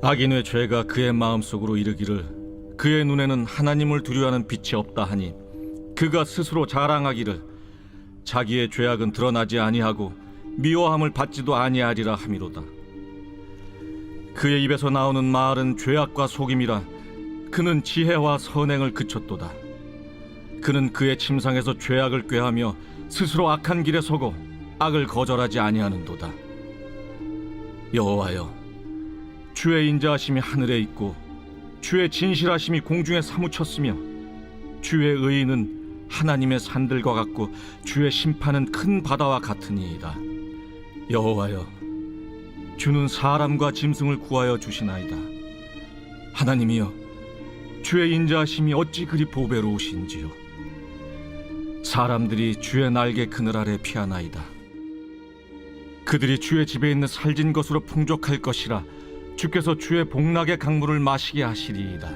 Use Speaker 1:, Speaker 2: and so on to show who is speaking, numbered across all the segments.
Speaker 1: 악인의 죄가 그의 마음속으로 이르기를 그의 눈에는 하나님을 두려워하는 빛이 없다 하니 그가 스스로 자랑하기를 자기의 죄악은 드러나지 아니하고 미워함을 받지도 아니하리라 함이로다. 그의 입에서 나오는 말은 죄악과 속임이라. 그는 지혜와 선행을 그쳤도다. 그는 그의 침상에서 죄악을 꾀하며 스스로 악한 길에 서고 악을 거절하지 아니하는도다. 여호와여, 주의 인자하심이 하늘에 있고 주의 진실하심이 공중에 사무쳤으며 주의 의의는 하나님의 산들과 같고 주의 심판은 큰 바다와 같으니이다. 여호와여, 주는 사람과 짐승을 구하여 주시나이다. 하나님이여, 주의 인자하심이 어찌 그리 보배로우신지요. 사람들이 주의 날개 그늘 아래 피하나이다. 그들이 주의 집에 있는 살진 것으로 풍족할 것이라. 주께서 주의 복락의 강물을 마시게 하시리이다.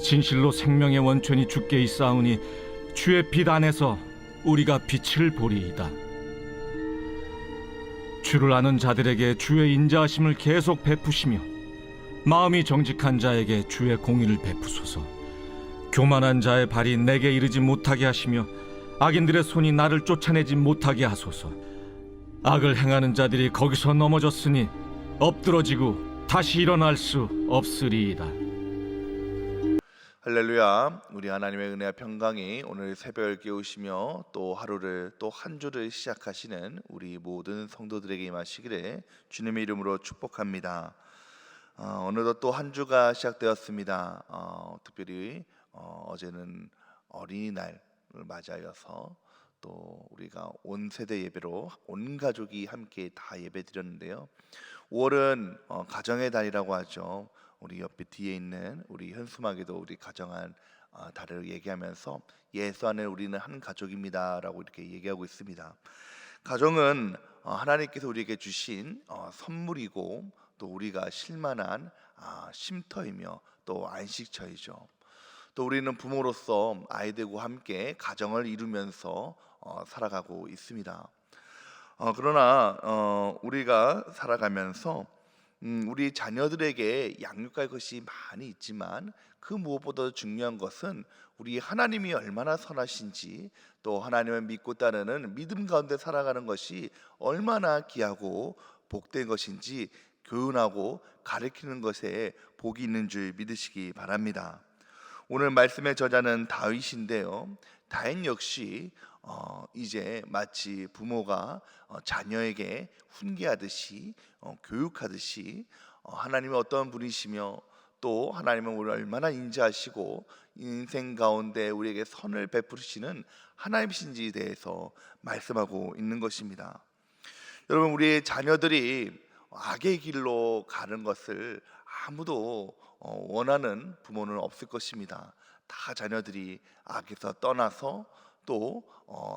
Speaker 1: 진실로 생명의 원천이 주께 있사오니 주의 빛 안에서 우리가 빛을 보리이다. 주를 아는 자들에게 주의 인자하심을 계속 베푸시며 마음이 정직한 자에게 주의 공의를 베푸소서. 교만한 자의 발이 내게 이르지 못하게 하시며 악인들의 손이 나를 쫓아내지 못하게 하소서. 악을 행하는 자들이 거기서 넘어졌으니 엎드러지고 다시 일어날 수 없으리이다.
Speaker 2: 할렐루야. 우리 하나님의 은혜와 평강이 오늘 새벽을 깨우시며 또 하루를 또 한 주를 시작하시는 우리 모든 성도들에게 임하시기를 주님의 이름으로 축복합니다. 어느덧 또 한 주가 시작되었습니다. 특별히 어제는 어린이날을 맞아여서 또 우리가 온 세대 예배로 온 가족이 함께 다 예배 드렸는데요. 5월은 가정의 달이라고 하죠. 우리 옆에 뒤에 있는 우리 현수막에도 우리 가정한 달을 얘기하면서 예수 안에 우리는 한 가족입니다라고 이렇게 얘기하고 있습니다. 가정은 하나님께서 우리에게 주신 선물이고 또 우리가 실만한 쉼터이며 또 안식처이죠. 또 우리는 부모로서 아이들과 함께 가정을 이루면서 살아가고 있습니다. 그러나 우리가 살아가면서 우리 자녀들에게 양육할 것이 많이 있지만 그 무엇보다 중요한 것은 우리 하나님이 얼마나 선하신지 또 하나님을 믿고 따르는 믿음 가운데 살아가는 것이 얼마나 귀하고 복된 것인지 교훈하고 가르치는 것에 복이 있는 줄 믿으시기 바랍니다. 오늘 말씀의 저자는 다윗인데요. 다윗 역시 이제 마치 부모가 자녀에게 훈계하듯이 교육하듯이 하나님은 어떤 분이시며 또 하나님은 우리를 얼마나 인자하시고 인생 가운데 우리에게 선을 베푸시는 하나님이신지에 대해서 말씀하고 있는 것입니다. 여러분, 우리의 자녀들이 악의 길로 가는 것을 아무도 원하는 부모는 없을 것입니다. 다 자녀들이 악에서 떠나서 또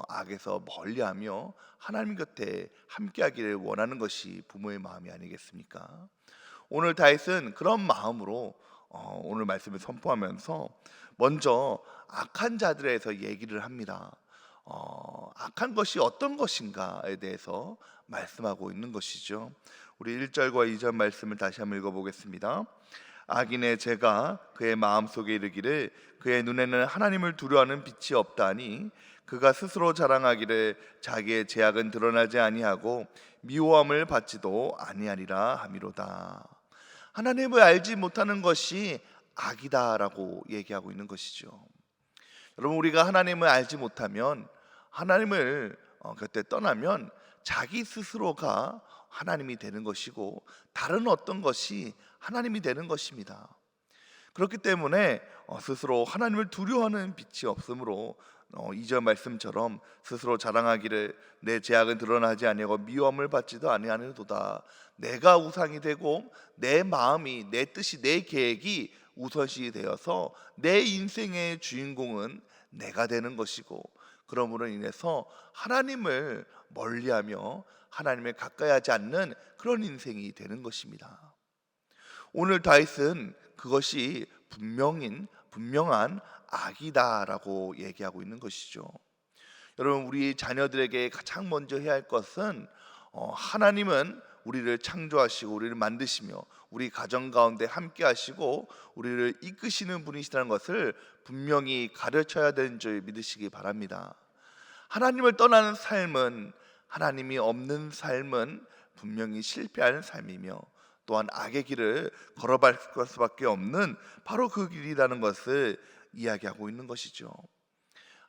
Speaker 2: 악에서 멀리하며 하나님 곁에 함께하기를 원하는 것이 부모의 마음이 아니겠습니까? 오늘 다윗은 그런 마음으로 오늘 말씀을 선포하면서 먼저 악한 자들에서 얘기를 합니다. 악한 것이 어떤 것인가에 대해서 말씀하고 있는 것이죠. 우리 1절과 2절 말씀을 다시 한번 읽어보겠습니다. 악인의 죄가 그의 마음속에 이르기를 그의 눈에는 하나님을 두려워하는 빛이 없다니 그가 스스로 자랑하기를 자기의 죄악은 드러나지 아니하고 미워함을 받지도 아니하리라 함이로다. 하나님을 알지 못하는 것이 악이다라고 얘기하고 있는 것이죠. 여러분, 우리가 하나님을 알지 못하면 하나님을 곁에 떠나면 자기 스스로가 하나님이 되는 것이고 다른 어떤 것이 하나님이 되는 것입니다. 그렇기 때문에 스스로 하나님을 두려워하는 빛이 없으므로 2절 말씀처럼 스스로 자랑하기를 내 죄악은 드러나지 아니하고 미움을 받지도 아니하노도다. 내가 우상이 되고 내 마음이 내 뜻이 내 계획이 우선시 되어서 내 인생의 주인공은 내가 되는 것이고 그러므로 인해서 하나님을 멀리하며 하나님을 가까이 하지 않는 그런 인생이 되는 것입니다. 오늘 다윗은 그것이 분명한 악이다라고 얘기하고 있는 것이죠. 여러분, 우리 자녀들에게 가장 먼저 해야 할 것은 하나님은 우리를 창조하시고 우리를 만드시며 우리 가정 가운데 함께 하시고 우리를 이끄시는 분이시라는 것을 분명히 가르쳐야 되는 줄 믿으시기 바랍니다. 하나님을 떠나는 삶은, 하나님이 없는 삶은 분명히 실패하는 삶이며 또한 악의 길을 걸어갈 수밖에 없는 바로 그 길이라는 것을 이야기하고 있는 것이죠.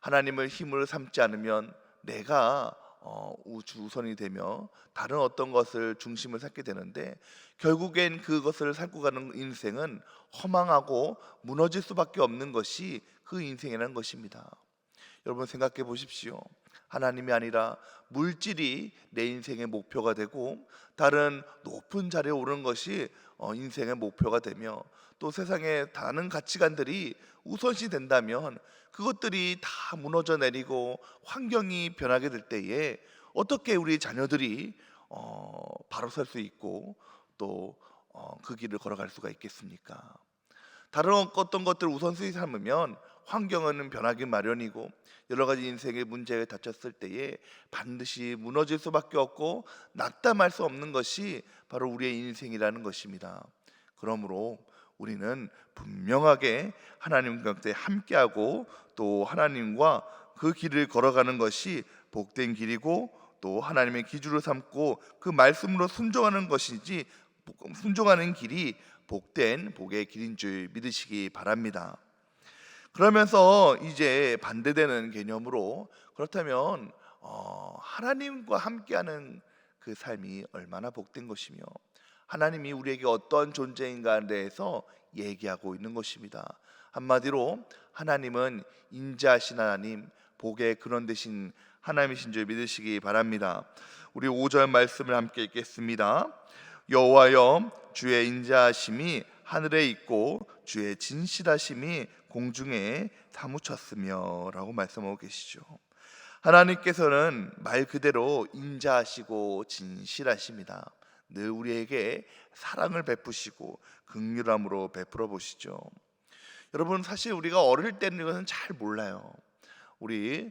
Speaker 2: 하나님을 힘으로 삼지 않으면 내가 우선이 되며 다른 어떤 것을 중심을 삼게 되는데, 결국엔 그것을 삼고 가는 인생은 허망하고 무너질 수밖에 없는 것이 그 인생이라는 것입니다. 여러분 생각해 보십시오. 하나님이 아니라 물질이 내 인생의 목표가 되고 다른 높은 자리에 오르는 것이 인생의 목표가 되며 또 세상의 다른 가치관들이 우선시 된다면 그것들이 다 무너져 내리고 환경이 변하게 될 때에 어떻게 우리 자녀들이 바로 설 수 있고 또 그 길을 걸어갈 수가 있겠습니까? 다른 어떤 것들을 우선순위 삼으면 환경은 변하기 마련이고 여러 가지 인생의 문제에 닥쳤을 때에 반드시 무너질 수밖에 없고 낙담할 수 없는 것이 바로 우리의 인생이라는 것입니다. 그러므로 우리는 분명하게 하나님과 함께하고 또 하나님과 그 길을 걸어가는 것이 복된 길이고 또 하나님의 기준으로 삼고 그 말씀으로 순종하는 것이지, 순종하는 길이 복된 복의 길인 줄 믿으시기 바랍니다. 그러면서 이제 반대되는 개념으로, 그렇다면 하나님과 함께하는 그 삶이 얼마나 복된 것이며 하나님이 우리에게 어떤 존재인가에 대해서 얘기하고 있는 것입니다. 한마디로 하나님은 인자하신 하나님, 복의 근원 되신 하나님이신 줄 믿으시기 바랍니다. 우리 5절 말씀을 함께 읽겠습니다. 여호와여, 주의 인자하심이 하늘에 있고 주의 진실하심이 공중에 사무쳤으며 라고 말씀하고 계시죠. 하나님께서는 말 그대로 인자하시고 진실하십니다. 늘 우리에게 사랑을 베푸시고 긍휼함으로 베풀어 보시죠. 여러분 사실 우리가 어릴 때는 이것은 잘 몰라요. 우리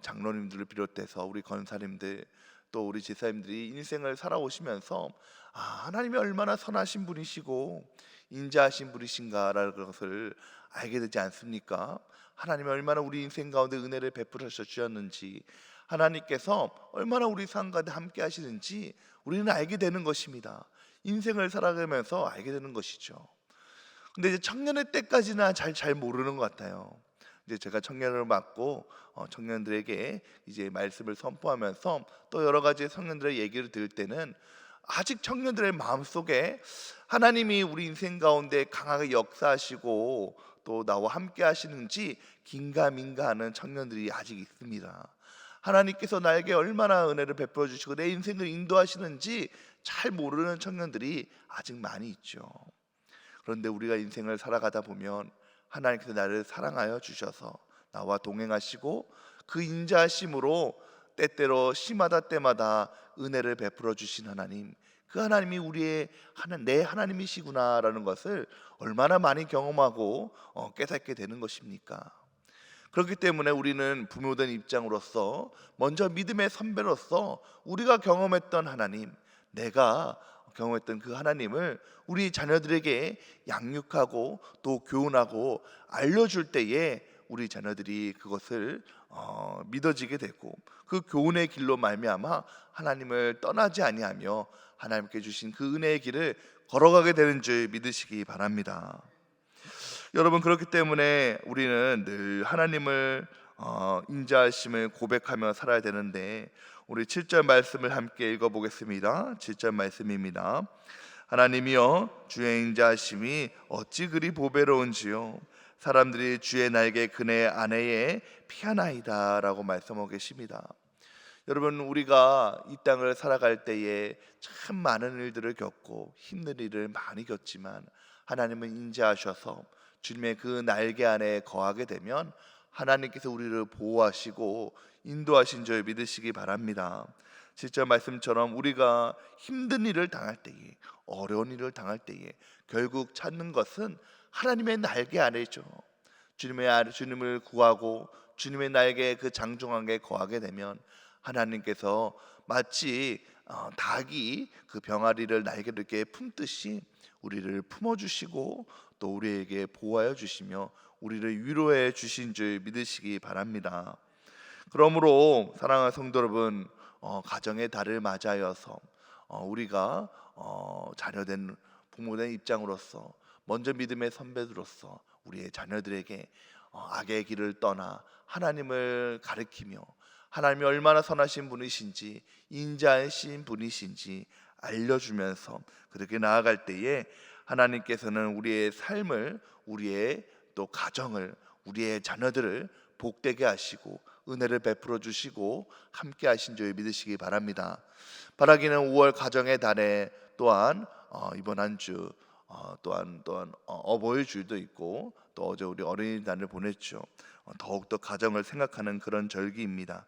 Speaker 2: 장로님들을 비롯해서 우리 권사님들 또 우리 제사님들이 인생을 살아오시면서 하나님이 얼마나 선하신 분이시고 인자하신 분이신가라는 것을 알게 되지 않습니까? 하나님이 얼마나 우리 인생 가운데 은혜를 베풀어 주셨는지, 하나님께서 얼마나 우리 삶 가운데 함께 하시는지 우리는 알게 되는 것입니다. 인생을 살아가면서 알게 되는 것이죠. 근데 이제 청년의 때까지나 잘 모르는 것 같아요. 이제 제가 청년을 맡고 청년들에게 이제 말씀을 선포하면서 또 여러 가지 청년들의 얘기를 들을 때는 아직 청년들의 마음속에 하나님이 우리 인생 가운데 강하게 역사하시고 또 나와 함께 하시는지 긴가민가하는 청년들이 아직 있습니다. 하나님께서 나에게 얼마나 은혜를 베풀어 주시고 내 인생을 인도하시는지 잘 모르는 청년들이 아직 많이 있죠. 그런데 우리가 인생을 살아가다 보면 하나님께서 나를 사랑하여 주셔서 나와 동행하시고 그 인자하심으로 때때로 심하다 때마다 은혜를 베풀어 주신 하나님, 그 하나님이 우리의 내 하나님이시구나라는 것을 얼마나 많이 경험하고 깨닫게 되는 것입니까? 그렇기 때문에 우리는 부모된 입장으로서 먼저 믿음의 선배로서 우리가 경험했던 하나님, 내가 경험했던 그 하나님을 우리 자녀들에게 양육하고 또 교훈하고 알려줄 때에 우리 자녀들이 그것을 믿어지게 되고 그 교훈의 길로 말미암아 하나님을 떠나지 아니하며 하나님께 주신 그 은혜의 길을 걸어가게 되는 줄 믿으시기 바랍니다. 여러분 그렇기 때문에 우리는 늘 하나님을 인자하심을 고백하며 살아야 되는데, 우리 7절 말씀을 함께 읽어보겠습니다. 7절 말씀입니다. 하나님이여, 주의 인자하심이 어찌 그리 보배로운지요, 사람들이 주의 날개 그네 안에 피하나이다 라고 말씀하고 계십니다. 여러분 우리가 이 땅을 살아갈 때에 참 많은 일들을 겪고 힘든 일을 많이 겪지만 하나님은 인자하셔서 주님의 그 날개 안에 거하게 되면 하나님께서 우리를 보호하시고 인도하신 줄 믿으시기 바랍니다. 진짜 말씀처럼 우리가 힘든 일을 당할 때에, 어려운 일을 당할 때에 결국 찾는 것은 하나님의 날개 아래죠. 주님을 구하고 주님의 날개 그 장중함에 거하게 되면 하나님께서 마치 닭이 그 병아리를 날개로 이렇게 품듯이 우리를 품어주시고 또 우리에게 보호하여 주시며 우리를 위로해 주신 줄 믿으시기 바랍니다. 그러므로 사랑하는 성도 여러분, 가정의 달을 맞이하여서 우리가 자녀된 부모된 입장으로서 먼저 믿음의 선배들로서 우리의 자녀들에게 악의 길을 떠나 하나님을 가르치며 하나님이 얼마나 선하신 분이신지 인자하신 분이신지 알려주면서 그렇게 나아갈 때에 하나님께서는 우리의 삶을, 우리의 또 가정을, 우리의 자녀들을 복되게 하시고 은혜를 베풀어 주시고 함께 하신 줄 믿으시기 바랍니다. 바라기는 5월 가정의 달에 또한 이번 한 주 또한 어버이 주일도 있고 또 어제 우리 어린이날을 보냈죠. 더욱더 가정을 생각하는 그런 절기입니다.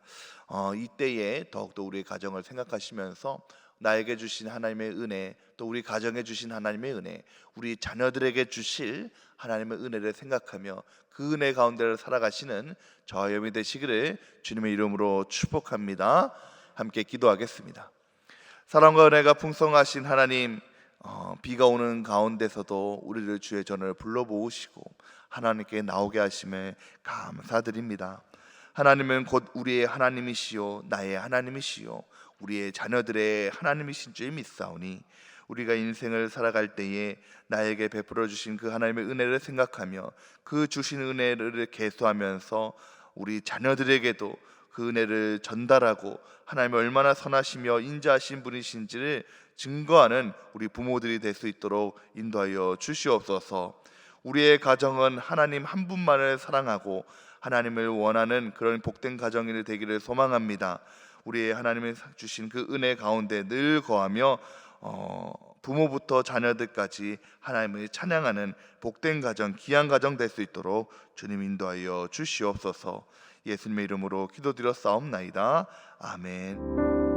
Speaker 2: 이때에 더욱더 우리의 가정을 생각하시면서 나에게 주신 하나님의 은혜, 또 우리 가정에 주신 하나님의 은혜, 우리 자녀들에게 주실 하나님의 은혜를 생각하며 그 은혜 가운데를 살아가시는 저와 여러분이 되시기를 주님의 이름으로 축복합니다. 함께 기도하겠습니다. 사랑과 은혜가 풍성하신 하나님, 비가 오는 가운데서도 우리를 주의 전을 불러 모으시고 하나님께 나오게 하심에 감사드립니다. 하나님은 곧 우리의 하나님이시요 나의 하나님이시요 우리의 자녀들의 하나님이신 줄 믿사오니 우리가 인생을 살아갈 때에 나에게 베풀어 주신 그 하나님의 은혜를 생각하며 그 주신 은혜를 계수하면서 우리 자녀들에게도 그 은혜를 전달하고 하나님이 얼마나 선하시며 인자하신 분이신지를 증거하는 우리 부모들이 될 수 있도록 인도하여 주시옵소서. 우리의 가정은 하나님 한 분만을 사랑하고 하나님을 원하는 그런 복된 가정이 되기를 소망합니다. 우리의 하나님이 주신 그 은혜 가운데 늘 거하며 부모부터 자녀들까지 하나님을 찬양하는 복된 가정, 귀한 가정 될 수 있도록 주님 인도하여 주시옵소서. 예수님의 이름으로 기도드렸사옵나이다. 아멘.